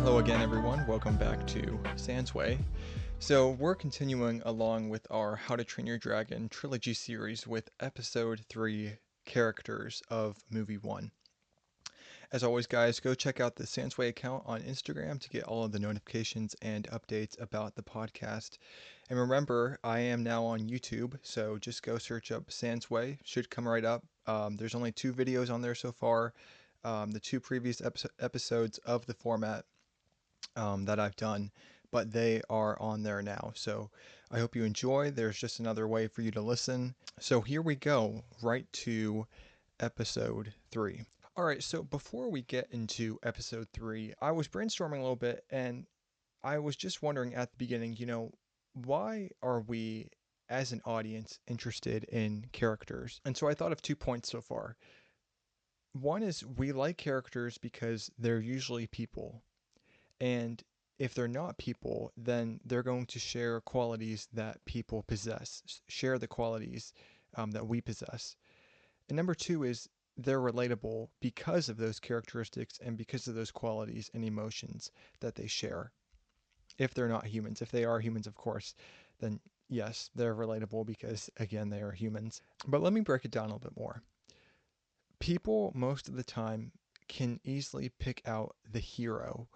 Hello again, everyone. Welcome back to SandsWay. So we're continuing along with our How to Train Your Dragon trilogy series with episode 3, Characters of Movie 1. As always, guys, go check out the SandsWay account on Instagram to get all of the notifications and updates about the podcast. And remember, I am now on YouTube, so just go search up SandsWay. Should come right up. There's only 2 videos on there so far. The 2 previous episodes of the format that I've done, but they are on there now. So I hope you enjoy. There's just another way for you to listen. So here we go, right to episode 3. All right, so before we get into episode 3, I was brainstorming a little bit and I was just wondering at the beginning, why are we as an audience interested in characters? And so I thought of 2 points so far. One is we like characters because they're usually people. And if they're not people, then they're going to share qualities that people possess, share the qualities that we possess. And number 2 is they're relatable because of those characteristics and because of those qualities and emotions that they share. If they're not humans, if they are humans, of course, then yes, they're relatable because, again, they are humans. But let me break it down a little bit more. People, most of the time, can easily pick out the hero.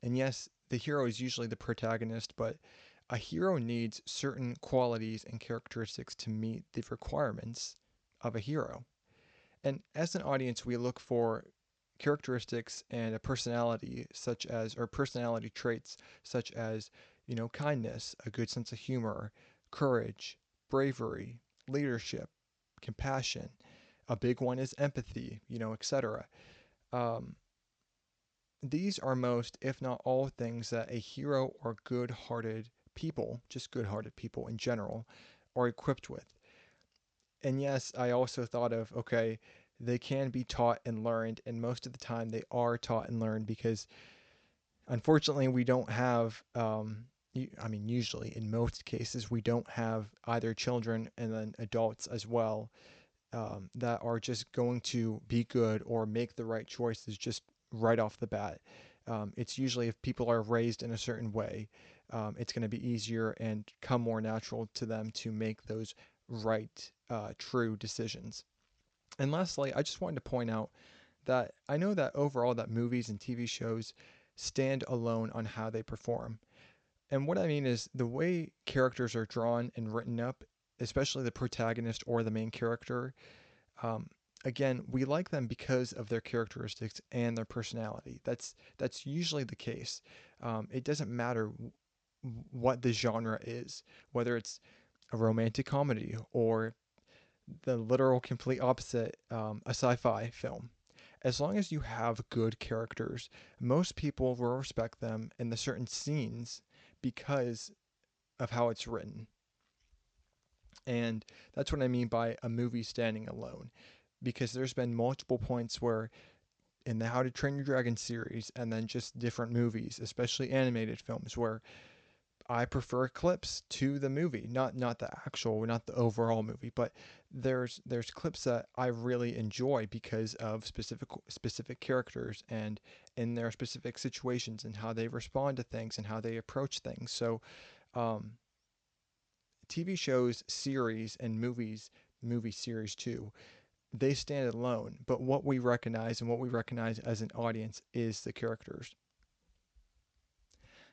And yes, the hero is usually the protagonist, but a hero needs certain qualities and characteristics to meet the requirements of a hero. And as an audience, we look for characteristics and a personality or personality traits such as, kindness, a good sense of humor, courage, bravery, leadership, compassion. A big one is empathy, etc. These are most, if not all, things that a hero or good-hearted people, just good-hearted people in general, are equipped with. And yes, I also thought of, okay, they can be taught and learned, and most of the time they are taught and learned because unfortunately we don't have, usually in most cases, we don't have either children and then adults as well that are just going to be good or make the right choices just right off the bat. It's usually if people are raised in a certain way, it's going to be easier and come more natural to them to make those right, true decisions. And lastly, I just wanted to point out that I know that overall that movies and TV shows stand alone on how they perform. And what I mean is the way characters are drawn and written up, especially the protagonist or the main character, um, again, we like them because of their characteristics and their personality. That's usually the case. It doesn't matter what the genre is, whether it's a romantic comedy or the literal complete opposite, a sci-fi film. As long as you have good characters, most people will respect them in the certain scenes because of how it's written. And that's what I mean by a movie standing alone. Because there's been multiple points where in the How to Train Your Dragon series and then just different movies, especially animated films, where I prefer clips to the movie, not the overall movie, but there's clips that I really enjoy because of specific characters and in their specific situations and how they respond to things and how they approach things. So, TV shows, series, and movie series too, they stand alone. But what we recognize as an audience is the characters.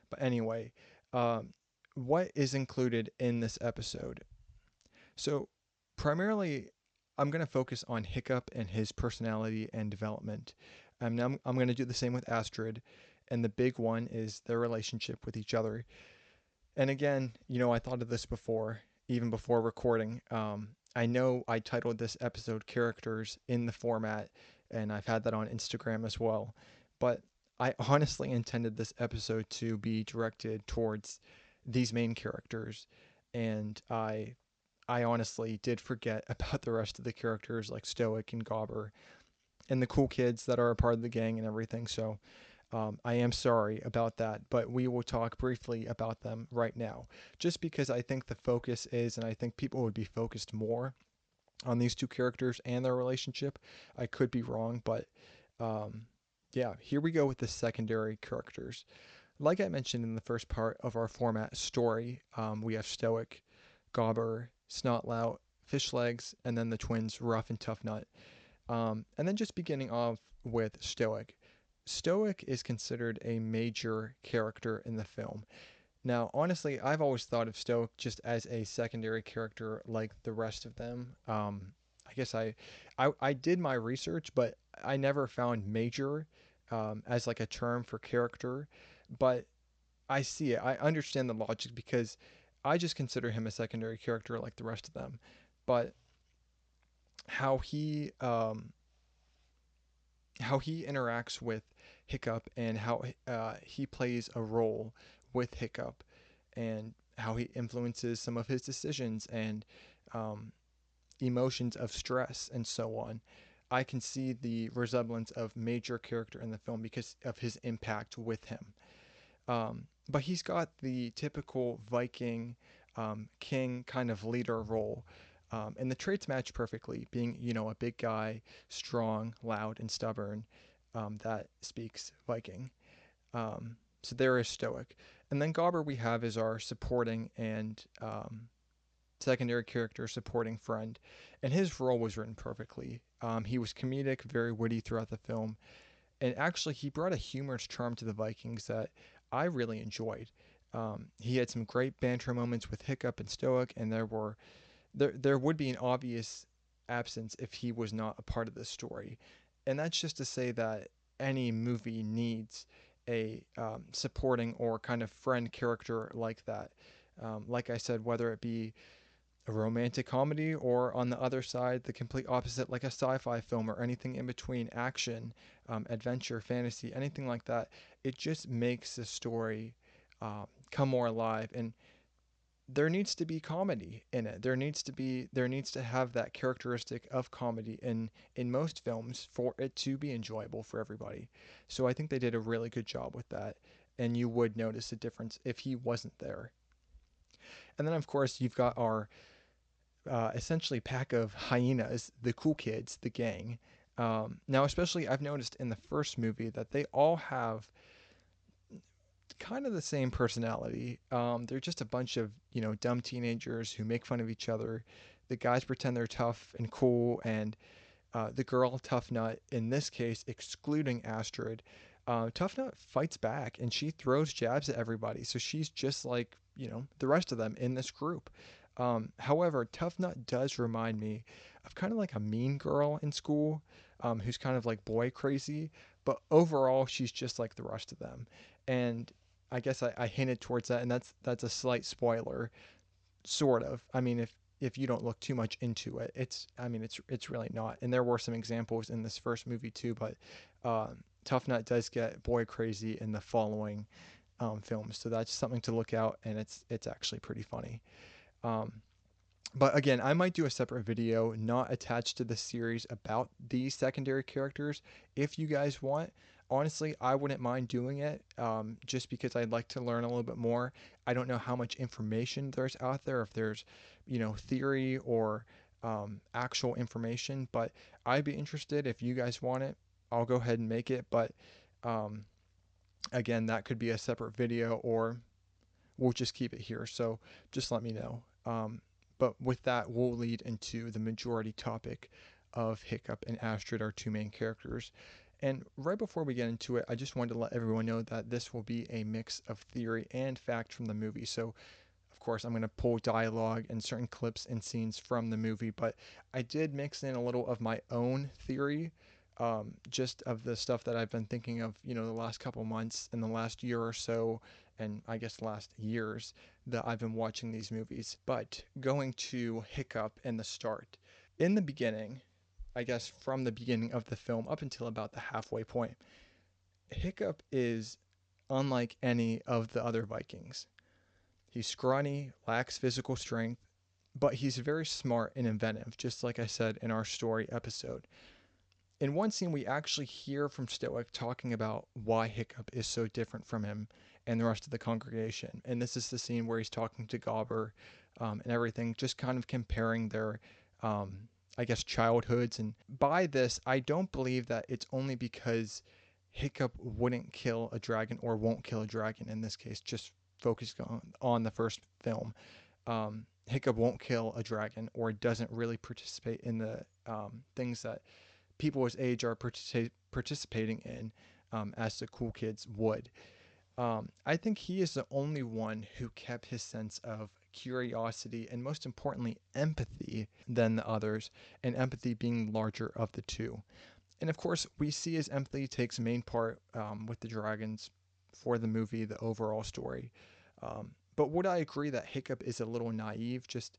But anyway, what is included in this episode? So, primarily, I'm going to focus on Hiccup and his personality and development. I'm going to do the same with Astrid, and the big one is their relationship with each other. And again, I thought of this before, even before recording. I know I titled this episode Characters in the format, and I've had that on Instagram as well. But I honestly intended this episode to be directed towards these main characters, and I honestly did forget about the rest of the characters like Stoic and Gobber and the cool kids that are a part of the gang and everything. So I am sorry about that, but we will talk briefly about them right now, just because I think the focus is, and I think people would be focused more on these 2 characters and their relationship. I could be wrong, but Yeah, here we go with the secondary characters. Like I mentioned in the first part of our format story, we have Stoic, Gobber, Snotlout, Fishlegs, and then the twins Rough and Tough Nut. And then just beginning off with Stoic. Stoic is considered a major character in the film. Now, honestly, I've always thought of Stoic just as a secondary character like the rest of them. I guess I did my research, but I never found major as like a term for character. But I see it. I understand the logic because I just consider him a secondary character like the rest of them. But how he um, how he interacts with Hiccup and how he plays a role with Hiccup and how he influences some of his decisions and um, emotions of stress and so on. I can see the resemblance of major character in the film because of his impact with him. But he's got the typical Viking king kind of leader role. And the traits match perfectly, being, a big guy, strong, loud, and stubborn. That speaks Viking. So there is Stoic. And then Gobber we have is our supporting and secondary character supporting friend. And his role was written perfectly. He was comedic, very witty throughout the film, and actually he brought a humorous charm to the Vikings that I really enjoyed. He had some great banter moments with Hiccup and Stoic, and there would be an obvious absence if he was not a part of the story, and that's just to say that any movie needs a supporting or kind of friend character like that. Like I said, whether it be a romantic comedy, or on the other side, the complete opposite, like a sci fi film or anything in between, action, adventure, fantasy, anything like that. It just makes the story come more alive. And there needs to be comedy in it. There needs to have that characteristic of comedy in most films for it to be enjoyable for everybody. So I think they did a really good job with that. And you would notice a difference if he wasn't there. And then, of course, you've got our essentially pack of hyenas, the cool kids, the gang. Now, especially I've noticed in the first movie that they all have kind of the same personality. They're just a bunch of dumb teenagers who make fun of each other. The guys pretend they're tough and cool, and the girl Tough Nut, in this case, excluding Astrid, Tough Nut fights back and she throws jabs at everybody. So she's just like the rest of them in this group. However, Tough Nut does remind me of kind of like a mean girl in school, who's kind of like boy crazy, but overall she's just like the rest of them. And I guess I hinted towards that, and that's a slight spoiler, sort of. I mean, if you don't look too much into it, it's really not. And there were some examples in this first movie too, but Tough Nut does get boy crazy in the following films, so that's something to look out, and it's actually pretty funny. Um, but again, I might do a separate video not attached to the series about these secondary characters if you guys want. Honestly, I wouldn't mind doing it, just because I'd like to learn a little bit more. I don't know how much information there's out there, if there's, theory or actual information, but I'd be interested if you guys want it. I'll go ahead and make it, but um, again, that could be a separate video, or we'll just keep it here. So just let me know. But with that, we'll lead into the majority topic of Hiccup and Astrid, our two main characters. And right before we get into it, I just wanted to let everyone know that this will be a mix of theory and fact from the movie. So, of course, I'm going to pull dialogue and certain clips and scenes from the movie, but I did mix in a little of my own theory, just of the stuff that I've been thinking of, the last couple months and the last year or so, and I guess last years that I've been watching these movies. But going to Hiccup and the start. In the beginning, I guess from the beginning of the film up until about the halfway point, Hiccup is unlike any of the other Vikings. He's scrawny, lacks physical strength, but he's very smart and inventive, just like I said in our story episode. In one scene, we actually hear from Stoic talking about why Hiccup is so different from him and the rest of the congregation. And this is the scene where he's talking to Gobber, and everything, just kind of comparing their, I guess, childhoods. And by this, I don't believe that it's only because Hiccup wouldn't kill a dragon, or won't kill a dragon in this case, just focused on the first film. Hiccup won't kill a dragon, or doesn't really participate in the things that people his age are participating in, as the cool kids would. I think he is the only one who kept his sense of curiosity and, most importantly, empathy than the others, and empathy being larger of the two. And of course, we see his empathy takes main part with the dragons for the movie, the overall story. But would I agree that Hiccup is a little naive just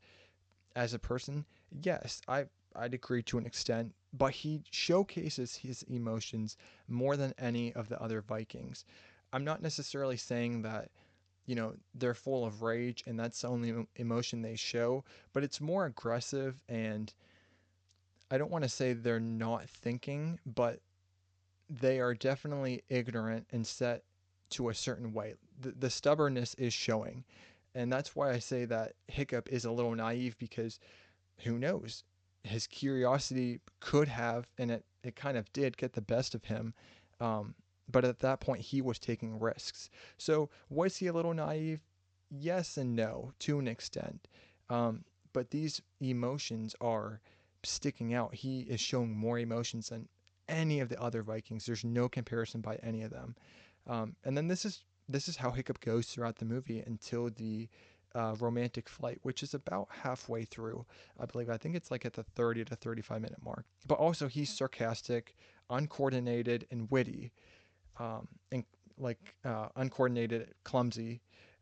as a person? Yes, I'd agree to an extent, but he showcases his emotions more than any of the other Vikings. I'm not necessarily saying that, they're full of rage and that's the only emotion they show, but it's more aggressive, and I don't want to say they're not thinking, but they are definitely ignorant and set to a certain way. The stubbornness is showing. And that's why I say that Hiccup is a little naive, because who knows? His curiosity could have, and it kind of did, get the best of him. But at that point, he was taking risks. So was he a little naive? Yes and no, to an extent. But these emotions are sticking out. He is showing more emotions than any of the other Vikings. There's no comparison by any of them. And then this is how Hiccup goes throughout the movie until the romantic flight, which is about halfway through, I believe. I think it's like at the 30 to 35-minute mark. But also, he's sarcastic, uncoordinated, and witty, and uncoordinated, clumsy.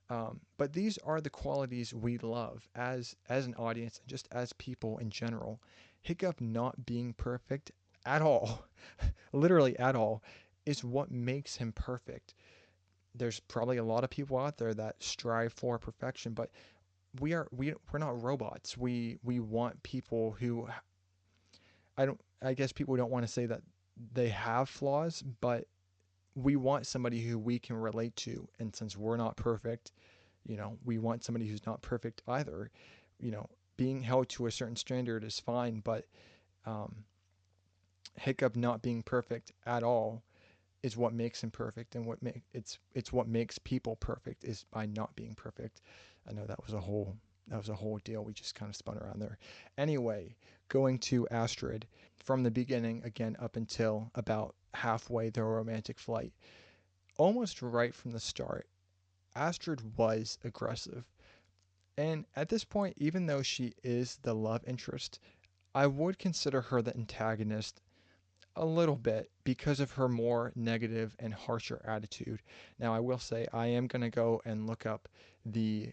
But these are the qualities we love as an audience, and just as people in general. Hiccup not being perfect at all, literally at all, is what makes him perfect. There's probably a lot of people out there that strive for perfection, but we're not robots. We want people who, I guess people don't want to say that they have flaws, but we want somebody who we can relate to. And since we're not perfect, we want somebody who's not perfect either. Being held to a certain standard is fine, but Hiccup not being perfect at all is what makes him perfect, and it's what makes people perfect, is by not being perfect. I know that was a whole deal. We just kind of spun around there. Anyway, going to Astrid, from the beginning again up until about halfway the romantic flight, almost right from the start, Astrid was aggressive. And at this point, even though she is the love interest, I would consider her the antagonist a little bit, because of her more negative and harsher attitude. Now, I will say I am going to go and look up the,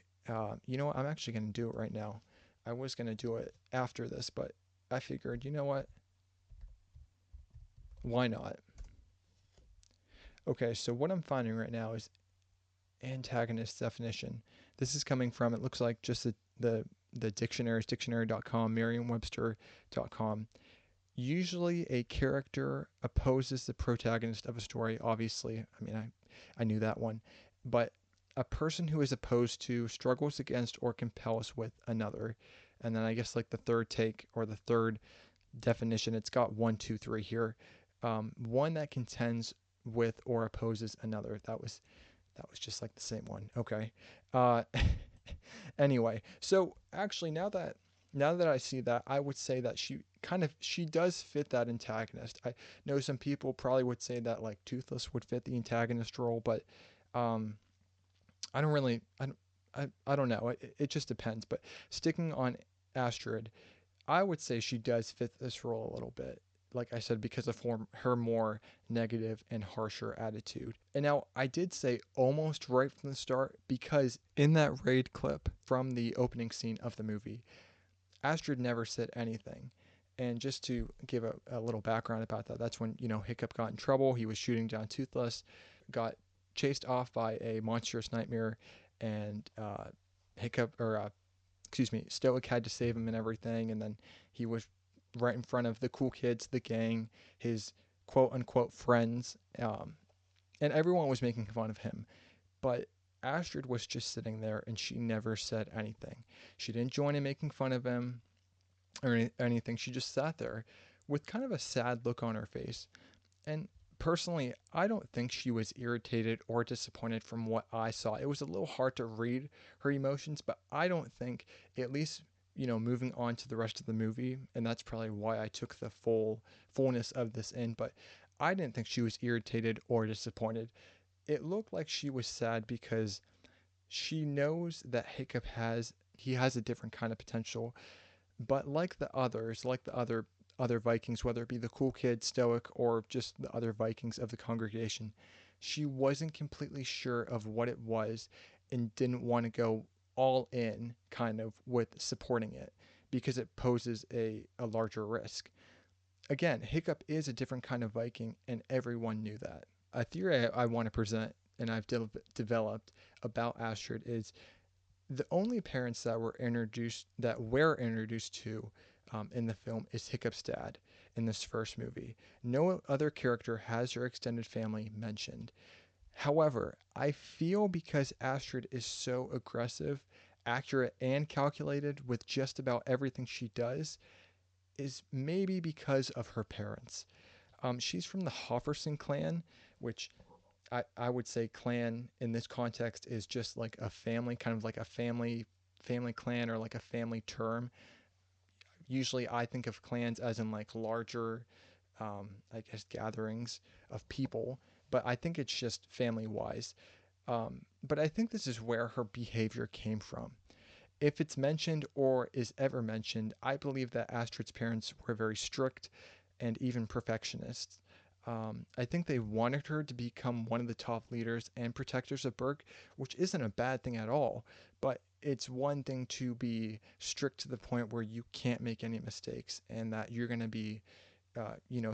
you know what, I'm actually going to do it right now. I was going to do it after this, but I figured, you know what, why not? Okay, so what I'm finding right now is antagonist definition. This is coming from, it looks like, just the dictionaries, dictionary.com, merriam-webster.com. Usually a character opposes the protagonist of a story, obviously. I mean, I knew that one. But a person who is opposed to, struggles against, or compels with another. And then I guess like the third take, or the third definition, it's got 1, 2, 3 here. One that contends with or opposes another. That was just like the same one. Okay. Uh, anyway, so actually now that I see that, I would say that she does fit that antagonist. I know some people probably would say that like Toothless would fit the antagonist role, but um, I don't really, I don't know. It just depends. But sticking on Astrid, I would say she does fit this role a little bit. Like I said, because of her more negative and harsher attitude. And now I did say almost right from the start, because in that raid clip from the opening scene of the movie, Astrid never said anything. And just to give a little background about that, that's when, Hiccup got in trouble. He was shooting down Toothless, got chased off by a monstrous nightmare, and Stoic had to save him and everything. And then he was right in front of the cool kids, the gang, his quote unquote friends, and everyone was making fun of him. But Astrid was just sitting there, and she never said anything. She didn't join in making fun of him or anything. She just sat there with kind of a sad look on her face. And Personally, I don't think she was irritated or disappointed from what I saw. It was a little hard to read her emotions, but I don't think, at least, moving on to the rest of the movie, and that's probably why I took the fullness of this in, but I didn't think she was irritated or disappointed. It looked like she was sad because she knows that he has a different kind of potential, but like the others, like the other Vikings, whether it be the cool kid, stoic, or just the other Vikings of the congregation, she wasn't completely sure of what it was and didn't want to go all in kind of with supporting it because it poses a larger risk. Again, Hiccup is a different kind of Viking, and everyone knew that. A theory I want to present and I've developed about Astrid is the only parents that we're introduced to in the film is Hiccup's dad in this first movie. No other character has their extended family mentioned. However, I feel because Astrid is so aggressive, accurate, and calculated with just about everything she does, is maybe because of her parents. She's from the Hofferson clan, which I would say clan in this context is just like a family, kind of like a family clan or like a family term. Usually I think of clans as in like larger, I guess, gatherings of people, but I think it's just family wise. But I think this is where her behavior came from. If it's mentioned or is ever mentioned, I believe that Astrid's parents were very strict and even perfectionists. I think they wanted her to become one of the top leaders and protectors of Berg, which isn't a bad thing at all. But it's one thing to be strict to the point where you can't make any mistakes and that you're going to be,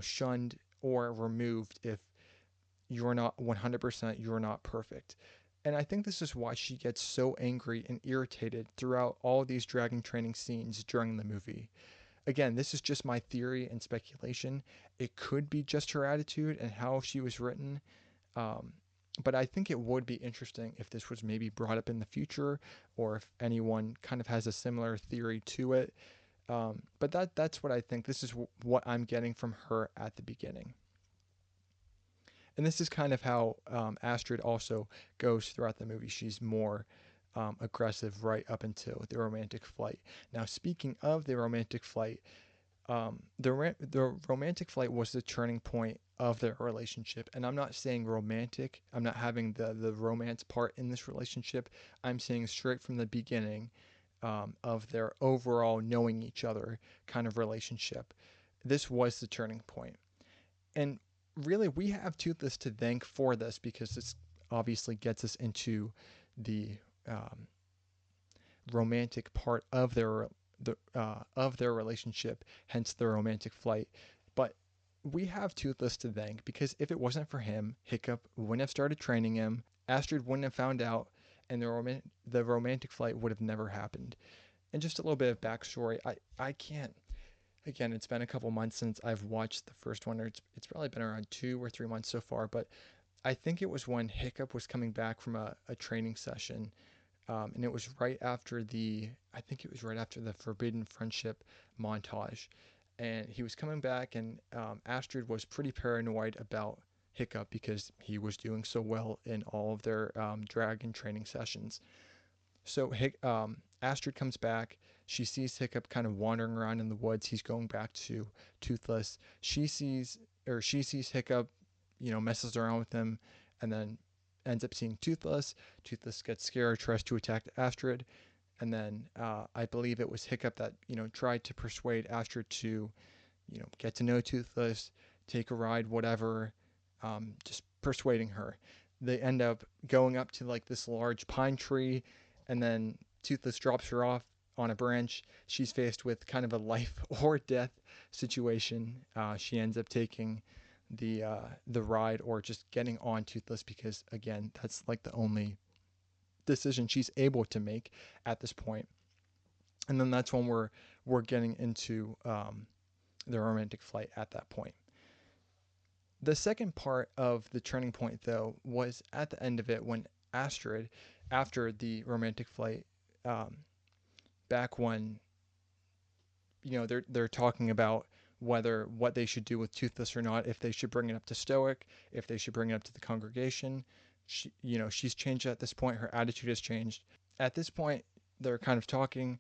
shunned or removed if you're not 100%, you're not perfect. And I think this is why she gets so angry and irritated throughout all these dragon training scenes during the movie. Again, this is just my theory and speculation. It could be just her attitude and how she was written. Um, but I think it would be interesting if this was maybe brought up in the future or if anyone kind of has a similar theory to it. But that's what I think. This is what I'm getting from her at the beginning. And this is kind of how Astrid also goes throughout the movie. She's more aggressive right up until the romantic flight. Now, speaking of the romantic flight, the romantic flight was the turning point of their relationship. And I'm not saying romantic. I'm not having the romance part in this relationship. I'm saying straight from the beginning of their overall knowing each other kind of relationship. This was the turning point. And really, we have Toothless to thank for this because this obviously gets us into the um, romantic part of their relationship, hence the romantic flight. But we have Toothless to thank because if it wasn't for him, Hiccup wouldn't have started training him. Astrid wouldn't have found out, and the romantic flight would have never happened. And just a little bit of backstory. I can't. Again, it's been a couple months since I've watched the first one, or it's probably been around 2 or 3 months so far. But I think it was when Hiccup was coming back from a training session, and it was right after I think it was right after the Forbidden Friendship montage, and he was coming back, and Astrid was pretty paranoid about Hiccup because he was doing so well in all of their dragon training sessions. So Astrid comes back. She sees Hiccup kind of wandering around in the woods. He's going back to Toothless. She sees Hiccup, messes around with him, and then ends up seeing Toothless. Toothless gets scared, tries to attack Astrid, and then I believe it was Hiccup that tried to persuade Astrid to get to know Toothless, take a ride, whatever, just persuading her. They end up going up to like this large pine tree, and then Toothless drops her off on a branch. She's faced with kind of a life or death situation. She ends up taking the ride or just getting on Toothless because again, that's like the only decision she's able to make at this point. And then that's when we're getting into the romantic flight at that point. The second part of the turning point, though, was at the end of it when Astrid, after the romantic flight, back when they're talking about what they should do with Toothless or not, if they should bring it up to Stoic, if they should bring it up to the congregation. She's changed at this point. Her attitude has changed. At this point, they're kind of talking.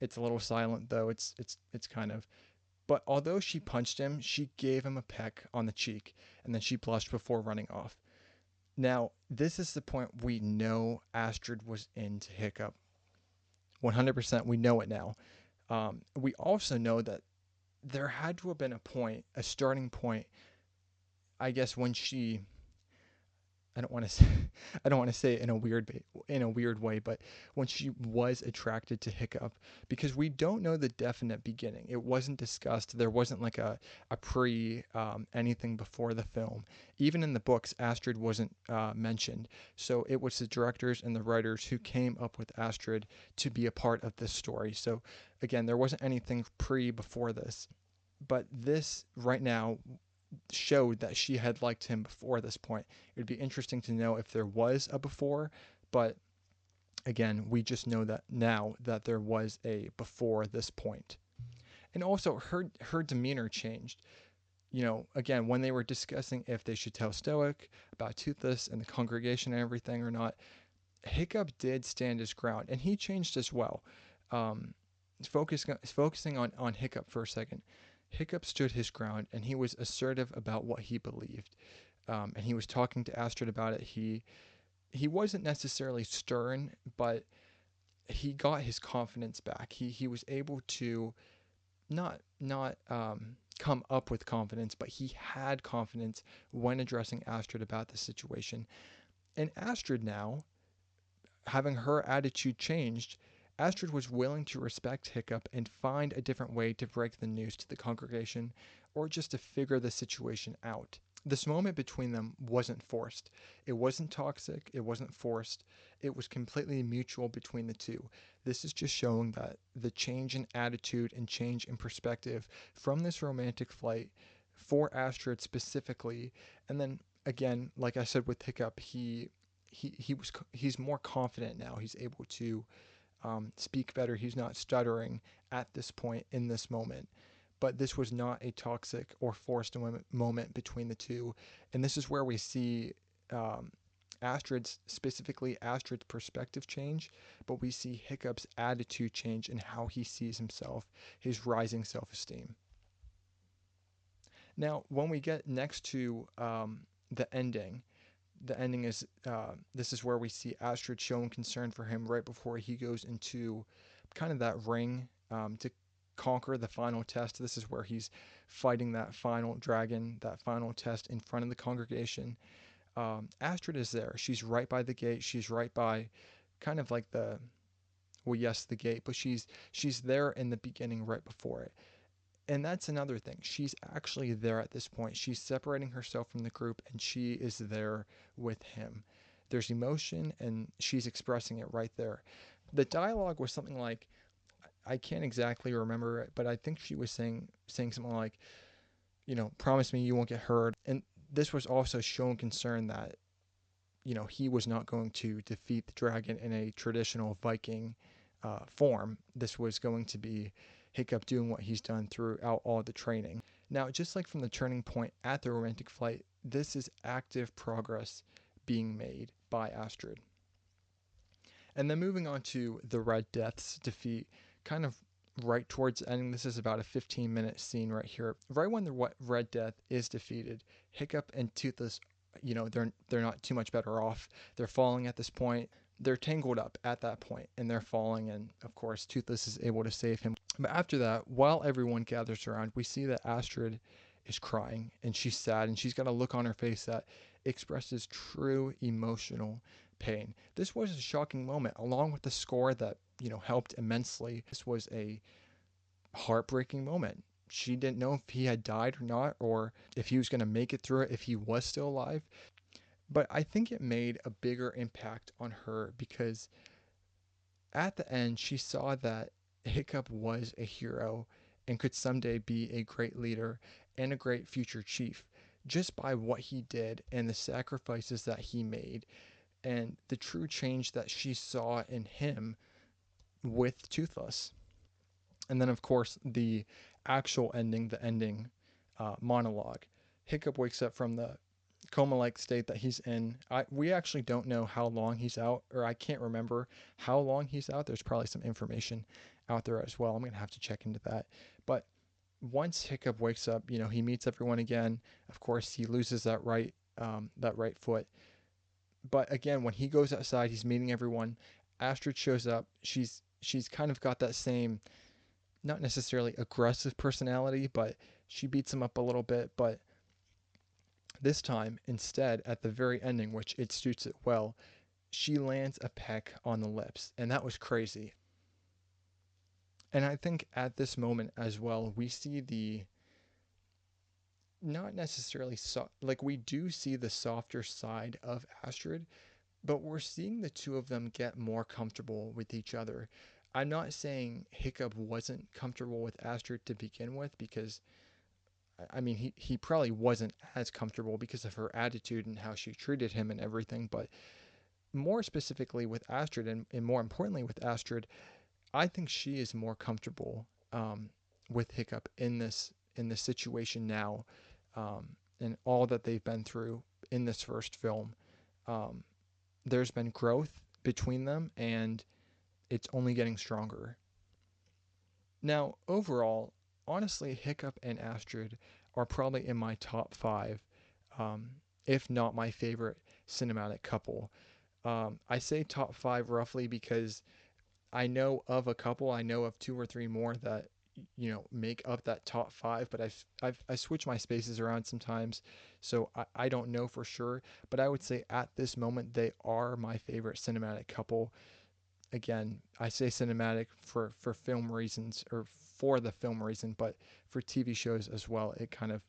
It's a little silent though. It's kind of. But although she punched him, she gave him a peck on the cheek, and then she blushed before running off. Now, this is the point we know Astrid was into Hiccup. 100%, we know it now. We also know that there had to have been a starting point, I guess, when she, I don't want to say, I don't want to say it in a weird way, but when she was attracted to Hiccup, because we don't know the definite beginning. It wasn't discussed. There wasn't like a pre anything before the film. Even in the books, Astrid wasn't mentioned. So it was the directors and the writers who came up with Astrid to be a part of this story. So again, there wasn't anything before this, but this right now showed that she had liked him before this point. It would be interesting to know if there was a before, but again, we just know that now that there was a before this point. And also her demeanor changed. Again, when they were discussing if they should tell Stoic about Toothless and the congregation and everything or not, Hiccup did stand his ground, and he changed as well. Focusing on Hiccup for a second. Hiccup stood his ground, and he was assertive about what he believed. And he was talking to Astrid about it. He wasn't necessarily stern, but he got his confidence back. He was able to not come up with confidence, but he had confidence when addressing Astrid about the situation. And Astrid now, having her attitude changed, Astrid was willing to respect Hiccup and find a different way to break the news to the congregation, or just to figure the situation out. This moment between them wasn't forced. It wasn't toxic. It wasn't forced. It was completely mutual between the two. This is just showing that the change in attitude and change in perspective from this romantic flight for Astrid specifically, and then again, like I said with Hiccup, he's more confident now. He's able to speak better. He's not stuttering at this point in this moment. But this was not a toxic or forced moment between the two. And this is where we see Astrid's perspective change, but we see Hiccup's attitude change in how he sees himself, his rising self-esteem. Now, when we get next to the ending is this is where we see Astrid showing concern for him right before he goes into kind of that ring to conquer the final test. This is where he's fighting that final dragon, that final test in front of the congregation. Astrid is there. She's right by the gate. She's right by kind of like the gate, but she's there in the beginning right before it. And that's another thing. She's actually there at this point. She's separating herself from the group, and she is there with him. There's emotion, and she's expressing it right there. The dialogue was something like, I can't exactly remember it, but I think she was saying something like, promise me you won't get hurt. And this was also showing concern that, he was not going to defeat the dragon in a traditional Viking form. This was going to be Hiccup doing what he's done throughout all the training. Now, just like from the turning point at the romantic flight, this is active progress being made by Astrid. And then moving on to the Red Death's defeat, kind of right towards the ending. This is about a 15-minute scene right here. Right when the Red Death is defeated, Hiccup and Toothless, they're not too much better off. They're falling at this point. They're tangled up at that point, and they're falling, and of course Toothless is able to save him. But after that, while everyone gathers around, we see that Astrid is crying, and she's sad, and she's got a look on her face that expresses true emotional pain. This was a shocking moment, along with the score that, helped immensely. This was a heartbreaking moment. She didn't know if he had died or not, or if he was going to make it through it, if he was still alive. But I think it made a bigger impact on her because at the end, she saw that Hiccup was a hero and could someday be a great leader and a great future chief just by what he did and the sacrifices that he made and the true change that she saw in him with Toothless. And then, of course, the actual ending, the ending monologue. Hiccup wakes up from the coma-like state that he's in. We actually don't know how long he's out, or I can't remember how long he's out. There's probably some information out there as well. I'm going to have to check into that. But once Hiccup wakes up, he meets everyone again. Of course, he loses that right foot. But again, when he goes outside, he's meeting everyone. Astrid shows up. She's kind of got that same, not necessarily aggressive personality, but she beats him up a little bit. But this time, instead, at the very ending, which it suits it well, she lands a peck on the lips, and that was crazy. And I think at this moment as well, we see the not necessarily like we do see the softer side of Astrid, but we're seeing the two of them get more comfortable with each other. I'm not saying Hiccup wasn't comfortable with Astrid to begin with, because I mean he probably wasn't as comfortable because of her attitude and how she treated him and everything, but more specifically with Astrid, and more importantly with Astrid, I think she is more comfortable with Hiccup in this situation now, and all that they've been through in this first film. Um, there's been growth between them, and it's only getting stronger. Now, overall, honestly, Hiccup and Astrid are probably in my top five, um, if not my favorite cinematic couple. I say top five roughly because I know of a couple, I know of two or three more that make up that top five, but I switch my spaces around sometimes, so I don't know for sure. But I would say at this moment they are my favorite cinematic couple. Again, I say cinematic for film reasons, or for the film reason, but for TV shows as well, it kind of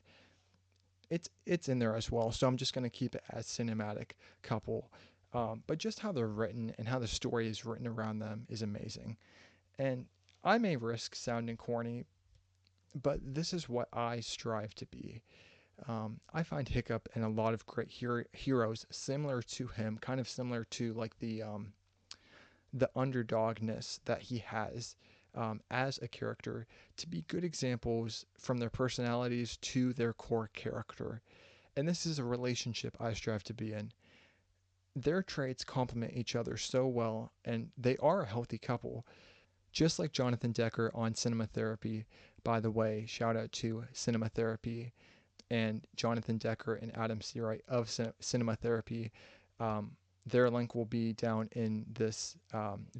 it's in there as well. So I'm just going to keep it as cinematic couple. But just how they're written and how the story is written around them is amazing. And I may risk sounding corny, but this is what I strive to be. I find Hiccup and a lot of great heroes similar to him, kind of similar to like the underdogness that he has as a character, to be good examples from their personalities to their core character. And this is a relationship I strive to be in. Their traits complement each other so well, and they are a healthy couple. Just like Jonathan Decker on Cinema Therapy, by the way, shout out to Cinema Therapy and Jonathan Decker and Adam Seawright of Cinema Therapy. Their link will be down in this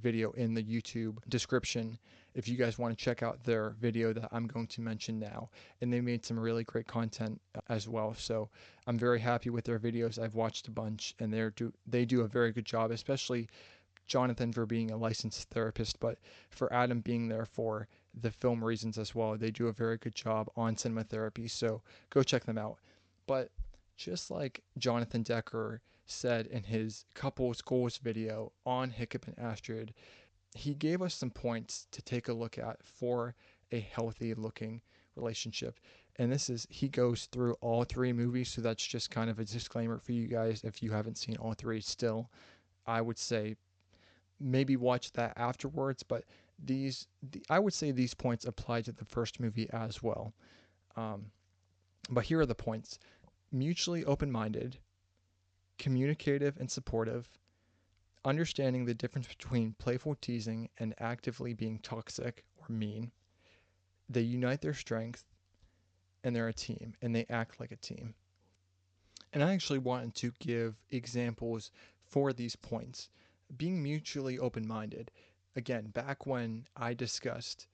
video in the YouTube description if you guys want to check out their video that I'm going to mention now. And they made some really great content as well. So I'm very happy with their videos. I've watched a bunch, and they do a very good job, especially Jonathan for being a licensed therapist, but for Adam being there for the film reasons as well. They do a very good job on Cinema Therapy, so go check them out. But just like Jonathan Decker said in his Couples Goals video on Hiccup and Astrid, he gave us some points to take a look at for a healthy looking relationship. And he goes through all three movies, so that's just kind of a disclaimer for you guys if you haven't seen all three still. I would say maybe watch that afterwards, but I would say these points apply to the first movie as well. But here are the points: mutually open-minded, communicative and supportive, understanding the difference between playful teasing and actively being toxic or mean. They unite their strength, and they're a team, and they act like a team. And I actually wanted to give examples for these points. Being mutually open-minded. Again, back when I discussed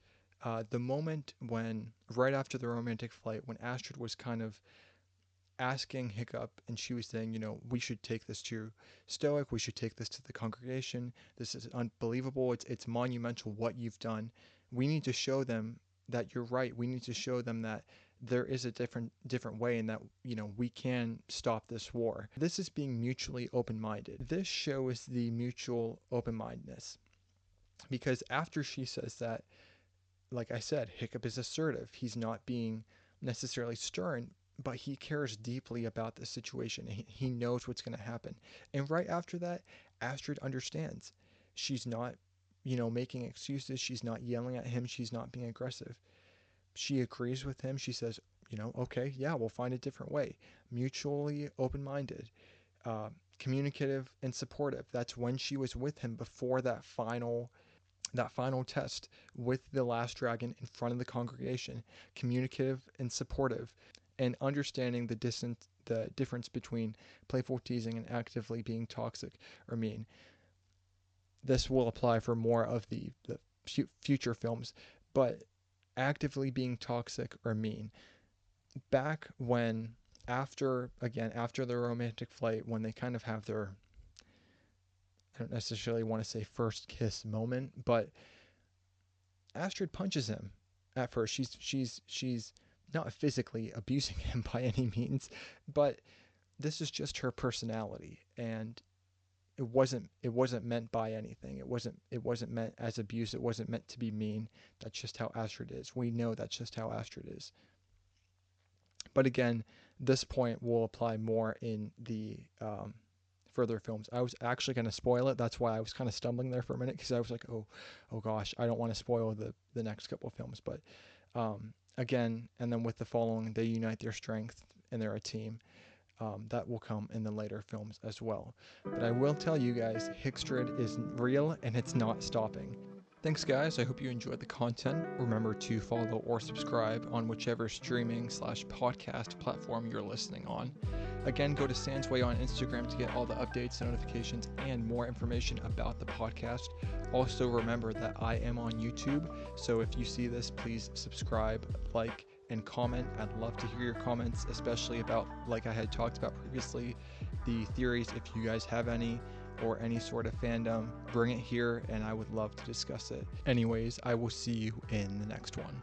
the moment when, right after the romantic flight, when Astrid was kind of asking Hiccup, and she was saying, we should take this to Stoic, we should take this to the congregation. This is unbelievable. It's monumental what you've done. We need to show them that you're right. We need to show them that there is a different way, and that we can stop this war. This is being mutually open-minded. This shows the mutual open-mindedness, because after she says that, like I said, Hiccup is assertive. He's not being necessarily stern, but he cares deeply about the situation. He knows what's going to happen. And right after that, Astrid understands. She's not, making excuses. She's not yelling at him. She's not being aggressive. she agrees with him. She says, okay, yeah, we'll find a different way. Mutually open-minded, communicative and supportive. That's when she was with him before that final test with the last dragon in front of the congregation. Communicative and supportive, and understanding the difference between playful teasing and actively being toxic or mean. This will apply for more of the future films, but actively being toxic or mean. Back when, after the romantic flight, when they kind of have their, I don't necessarily want to say first kiss moment, but Astrid punches him at first. She's not physically abusing him by any means, but this is just her personality, and it wasn't meant by anything. It wasn't meant as abuse. It wasn't meant to be mean. That's just how Astrid is. We know that's just how Astrid is. But again, this point will apply more in the further films. I was actually going to spoil it. That's why I was kind of stumbling there for a minute, because I was like, oh gosh, I don't want to spoil the next couple of films. But again, and then with the following, they unite their strength and they're a team. That will come in the later films as well. But I will tell you guys, HICSTRID is real and it's not stopping. Thanks guys, I hope you enjoyed the content. Remember to follow or subscribe on whichever streaming/podcast platform you're listening on. Again, go to SandsWay on Instagram to get all the updates, notifications, and more information about the podcast. Also remember that I am on YouTube, so if you see this, please subscribe, like, and comment. I'd love to hear your comments, especially about, like I had talked about previously, the theories. If you guys have any, or any sort of fandom, bring it here and I would love to discuss it. Anyways, I will see you in the next one.